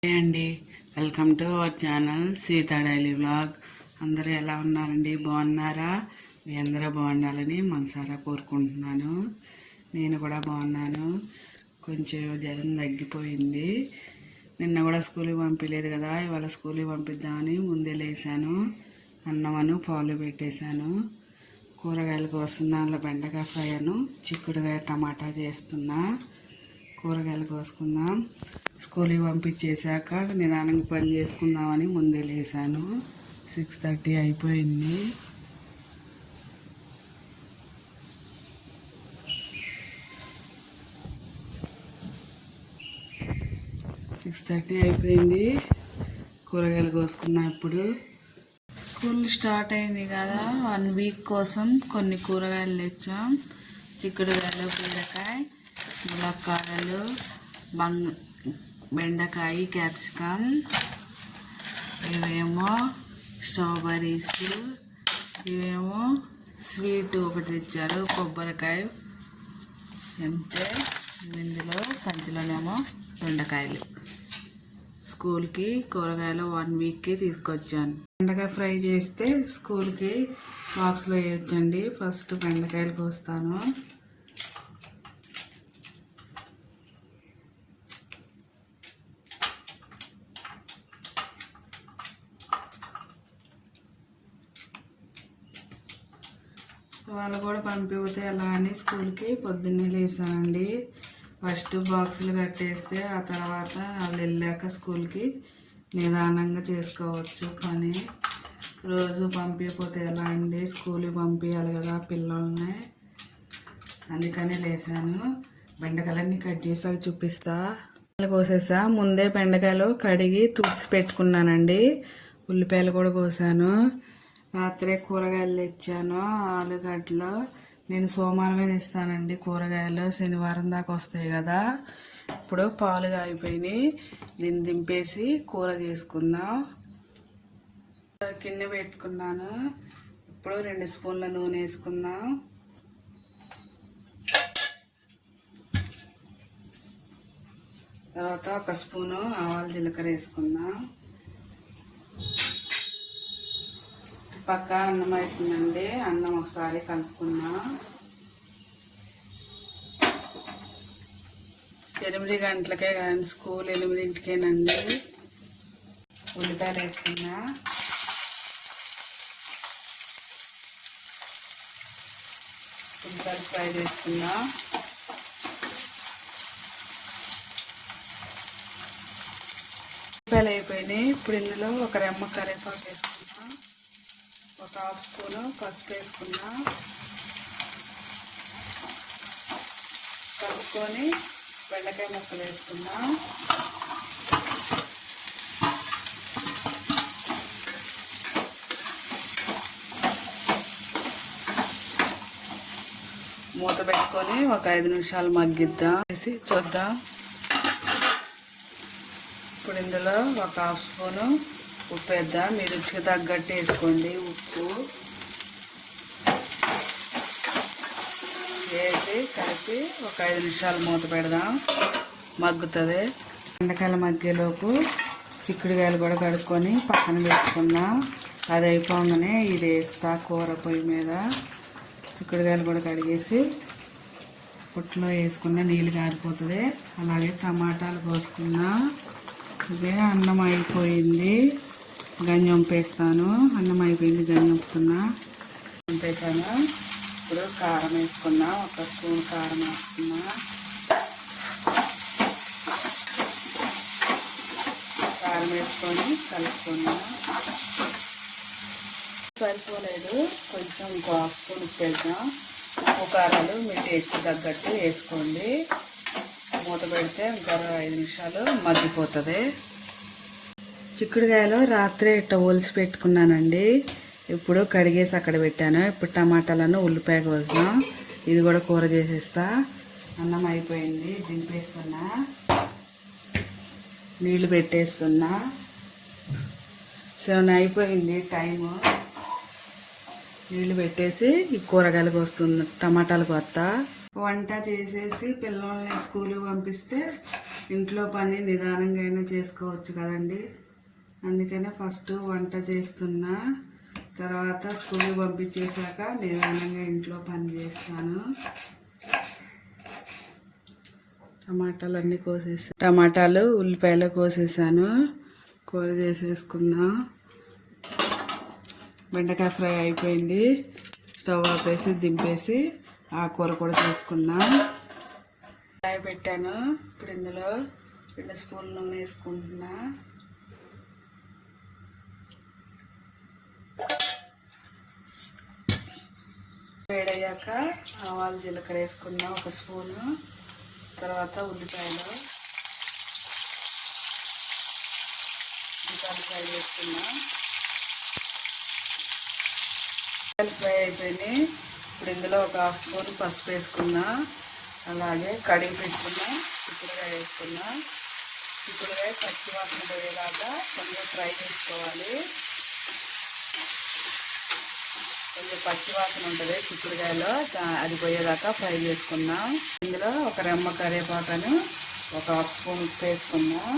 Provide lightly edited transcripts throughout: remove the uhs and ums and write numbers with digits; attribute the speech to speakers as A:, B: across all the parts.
A: Hi అండి, welcome to our channel Sita daily vlog. అందరూ ఎలా ఉన్నారండి? బాగున్నారా? మీ అందరూ బాగుండాలని మనసారా కోరుకుంటున్నాను. నేను కూడా బాగున్నాను. కొంచెం జ్వరం తగ్గిపోయింది. నిన్న కూడా స్కూల్కి పంపించలేదు కదా, ఇవాళ స్కూల్కి పంపిద్దామని ముందే లేసాను. అన్నమను పాలు పెట్టేశాను. కూరగాయలు కోస్తున్నాను. బెండకాయ ఫ్రై అను చిక్కుడుకాయ టమాటా చేస్తున్నా. కూరగాయలు కోసుకుందాం. స్కూల్కి పంపించేశాక నిదానంగా పని చేసుకుందామని ముందే లేసాను. 6:30 అయిపోయింది. కూరగాయలు కోసుకున్నా. ఇప్పుడు స్కూల్ స్టార్ట్ అయింది కదా, 1 వీక్ కోసం కొన్ని కూరగాయలు తెచ్చాం. చిక్కుడుకాయలు, బీరకాయ, ములక్కాడలు, బెండకాయ, క్యాప్సికమ్, ఇవేమో స్ట్రాబెర్రీస్, ఇవేమో స్వీట్ ఒకటి తెచ్చారు, కొబ్బరికాయ. అంతే. ఇందులో సంచిలోనేమో బెండకాయలు. స్కూల్కి కూరగాయలు 1 వీక్కి తీసుకొచ్చాను. బెండకాయ ఫ్రై చేస్తే స్కూల్కి బాక్స్లో వేయొచ్చండి. ఫస్ట్ బెండకాయలు కోస్తాను. వాళ్ళు కూడా పంపిపోతే ఎలా అని స్కూల్కి పొద్దున్నే లేసానండి. ఫస్ట్ బాక్సులు కట్టేస్తే ఆ తర్వాత వాళ్ళు వెళ్ళాక స్కూల్కి నిదానంగా చేసుకోవచ్చు. కానీ రోజు పంపిపోతే ఎలా అండి? స్కూల్కి పంపించాలి కదా పిల్లల్ని, అందుకని లేసాను. బెండకాయలన్నీ కట్ చేసాక చూపిస్తా. కోసేసా. ముందే బెండకాయలు కడిగి తుడిచి పెట్టుకున్నానండి. ఉల్లిపాయలు కూడా కోసాను. రాత్రే కూరగాయలు తెచ్చాను. ఆలుగడ్డలు నేను సోమవారమే తెస్తానండి కూరగాయలు, శనివారం దాకా వస్తాయి కదా. ఇప్పుడు పాలు కాగిపోయినాయి. దీన్ని దింపేసి కూర చేసుకుందాం. గిన్నె పెట్టుకున్నాను. ఇప్పుడు 2 స్పూన్ల నూనె వేసుకుందాం. తర్వాత 1 స్పూను ఆవాలు జీలకర్ర వేసుకుందాం. పక్క అన్నం అవుతుందండి. అన్నం ఒకసారి కలుపుకున్నా. 8 గంటలకే కానీ స్కూల్ 8ంటికేనండి. ఉల్లిపాయలు వేసుకున్నా. ఉల్లిపాయలు ఫ్రై చేసుకున్నా. ఉల్లిపాయలు అయిపోయినాయి. ఇప్పుడు ఇందులో ఒక రెమ్మ కరివేపాకు వేసుకున్నా. ఒక 1/2 స్పూను పసుపు వేసుకున్నా. కలుపుకొని బెండకాయ ముక్కలు వేసుకున్నా. మూత పెట్టుకొని ఒక 5 నిమిషాలు మగ్గిద్దాం. వేసి చూద్దాం. ఇప్పుడు ఇందులో ఒక 1/2 స్పూను ఉప్పు వేద్దాం. మీ రుచికి తగ్గట్టు వేసుకోండి. ఉప్పు వేసి కలిపి ఒక 5 నిమిషాలు మూత పెడదాం. మగ్గుతుంది. బెండకాయలు మగ్గేలోపు చిక్కుడుకాయలు కూడా కడుక్కొని పక్కన పెట్టుకున్నాం. అది అయిపోగానే ఇది వేస్తా కూర పొయ్యి మీద. చిక్కుడుకాయలు కూడా కడిగేసి పుట్లో వేసుకున్న నీళ్ళు కారిపోతుంది. అలాగే టమాటాలు కోసుకున్నా. ఇదే అన్నం అయిపోయింది. గంజి వంపేస్తాను. అన్నం అయిపోయింది, గంజి వంపుతున్నా. వంపేసాను. ఇప్పుడు కారం వేసుకున్నా. 1 స్పూన్ కారం వేసుకున్నా. కారం వేసుకొని కలుపుకున్నా. సరిపోలేదు, కొంచెం ఇంకో 1/2 స్పూన్ ఉప్పు వేద్దాం. ఉప్పు కారాలు మీ టేస్ట్ తగ్గట్టు వేసుకోండి. మూత పెడితే ఇంకా 5 నిమిషాలు మగ్గిపోతుంది. చిక్కుడుకాయలు రాత్రే ఇట్లా ఒలిసి పెట్టుకున్నానండి. ఇప్పుడు కడిగేసి అక్కడ పెట్టాను. ఇప్పుడు టమాటాలను ఉల్లిపాయ కోసాం. ఇది కూడా కూర చేసేస్తా. అన్నం అయిపోయింది, దింపేస్తున్నా. నీళ్ళు పెట్టేస్తున్నా. 7 అయిపోయింది టైము. నీళ్ళు పెట్టేసి ఈ కూరగాయలు కోస్తున్నా. టమాటాలు కోస్తా. వంట చేసేసి పిల్లల్ని స్కూల్కి పంపిస్తే ఇంట్లో పని నిదానంగా అయినా చేసుకోవచ్చు కదండి. అందుకనే ఫస్ట్ వంట చేస్తున్నా, తర్వాత స్కూల్కి పంపించేశాక నిదానంగా ఇంట్లో పని చేస్తాను. టమాటాలు కోసేసాను, టమాటాలు ఉల్లిపాయలు కోసేసాను. కూర చేసేసుకుందాం. బెండకాయ ఫ్రై అయిపోయింది. స్టవ్ ఆపేసి దింపేసి ఆ కూర కూడా చేసుకుందాం. ఫ్రై పెట్టాను. ఇప్పుడు ఇందులో 2 స్పూన్ల నూనె వేసుకుంటున్నా. వేడయ్యాక ఆవాలు జీలకర్ర వేసుకుందాం 1 స్పూను. తర్వాత ఉల్లిపాయలు ఫ్రై చేసుకుందాం. ఫ్రై అయిపోయినాయి. ఇప్పుడు ఇందులో 1/2 స్పూన్ పసుపు వేసుకున్నా. అలాగే కడిగి పెట్టుకున్నా చిక్కుడుకాయ వేసుకున్నా. చిక్కుడుకాయ పచ్చి వాసన పోయేలాగా కొంచెం ఫ్రై చేసుకోవాలి. కొంచెం పచ్చి వాసన ఉంటుంది చిక్కుడుకాయలో, అది పోయేదాకా ఫ్రై చేసుకుందాం. ఇందులో 1 రెమ్మ కరివేపాకును 1/2 స్పూన్ ఉప్పు వేసుకుందాం.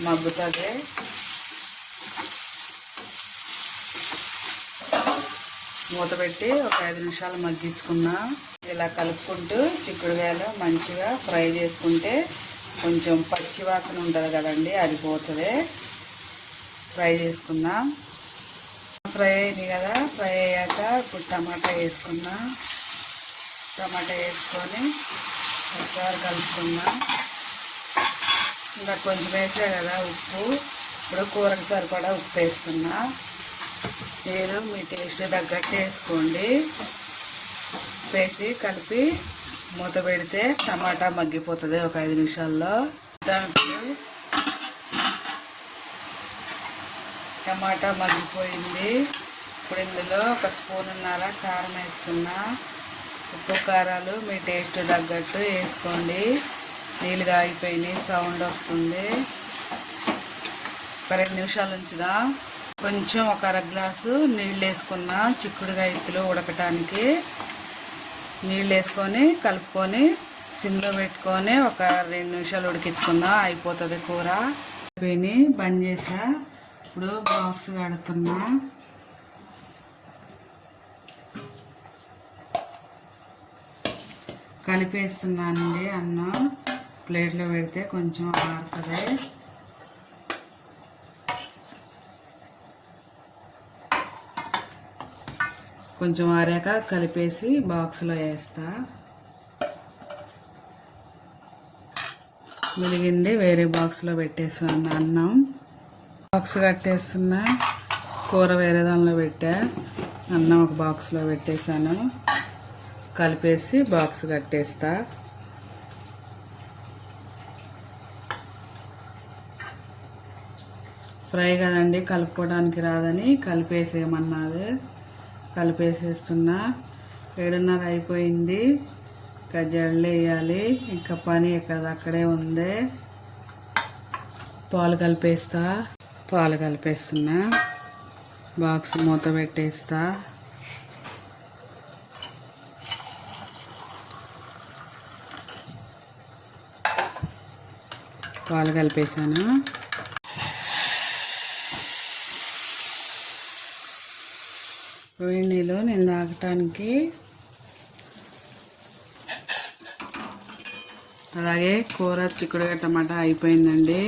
A: మగ్గుతుంది. మూత పెట్టి ఒక 5 నిమిషాలు మగ్గించుకుందాం. ఇలా కలుపుకుంటూ చిక్కుడుకాయలు మంచిగా ఫ్రై చేసుకుంటే కొంచెం పచ్చి వాసన ఉంటుంది కదండి, అది పోతుంది. ఫ్రై చేసుకుందాం. ఫ్రై అయింది కదా, ఫ్రై అయ్యాక ఇప్పుడు టమాటా వేసుకుందాం. టమాటా వేసుకొని ఒకసారి కలుపుకుందాం. ఇంకా కొంచెం వేసే కదా ఉప్పు, ఇప్పుడు కూరకు సరిపడా ఉప్పు వేస్తున్నా. మీరు మీ టేస్ట్ తగ్గట్టు వేసుకోండి. వేసి కలిపి మూత పెడితే టమాటా మగ్గిపోతుంది ఒక 5 నిమిషాల్లో. టమాటా మగ్గిపోయింది. ఇప్పుడు ఇందులో 1 స్పూన్నర కారం వేస్తున్నా. ఉప్పు కారాలు మీ టేస్ట్ తగ్గట్టు వేసుకోండి. నీళ్ళుగా అయిపోయినాయి, సౌండ్ వస్తుంది. ఒక 2 నిమిషాలు ఉంచుదాం. కొంచెం 1 అర గ్లాసు నీళ్ళు వేసుకున్నా. చిక్కుడుకాయ ఇత్తులు ఉడకటానికి నీళ్ళు వేసుకొని కలుపుకొని సిమ్లో పెట్టుకొని ఒక 2 నిమిషాలు ఉడికించుకుందాం. అయిపోతుంది కూర. అయిపోయి బంద్ చేసా. ఇప్పుడు బాక్స్ కడుతున్నా. కలిపేస్తున్నానండి. అన్నం ప్లేట్లో పెడితే కొంచెం ఆరుతుంది. కొంచెం ఆరాక కలిపేసి బాక్స్లో వేస్తా. మిగిలింది వేరే బాక్స్లో పెట్టేస్తున్నా. అన్నం బాక్స్ కట్టేస్తున్నా. కూర వేరే దానిలో పెట్టా. అన్నం ఒక బాక్స్లో పెట్టేశాను. కలిపేసి బాక్స్ కట్టేస్తా. ఫ్రై కదండి, కలుపుకోవడానికి రాదని కలిపేసేయమన్నది. కలిపేసేస్తున్నా. 7:30 అయిపోయింది. ఇంకా జల్లు వేయాలి. ఇంకా పని ఎక్కడదక్కడే ఉంది. పాలు కలిపేస్తా. పాలు కలిపేస్తున్నా. బాక్స్ మూత పెట్టేస్తా. పాలు కలిపేసాను. వేడి నీళ్ళు నేను తాగటానికి. అలాగే కూర చిక్కుడుకాయ టమాటా అయిపోయిందండి.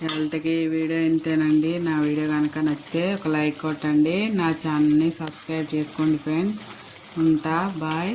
A: ఇవాళకి వీడియో ఇంతేనండి. నా వీడియో కనుక నచ్చితే ఒక లైక్ కొట్టండి. నా ఛానల్ని సబ్స్క్రైబ్ చేసుకోండి ఫ్రెండ్స్. ఉంటా. బాయ్.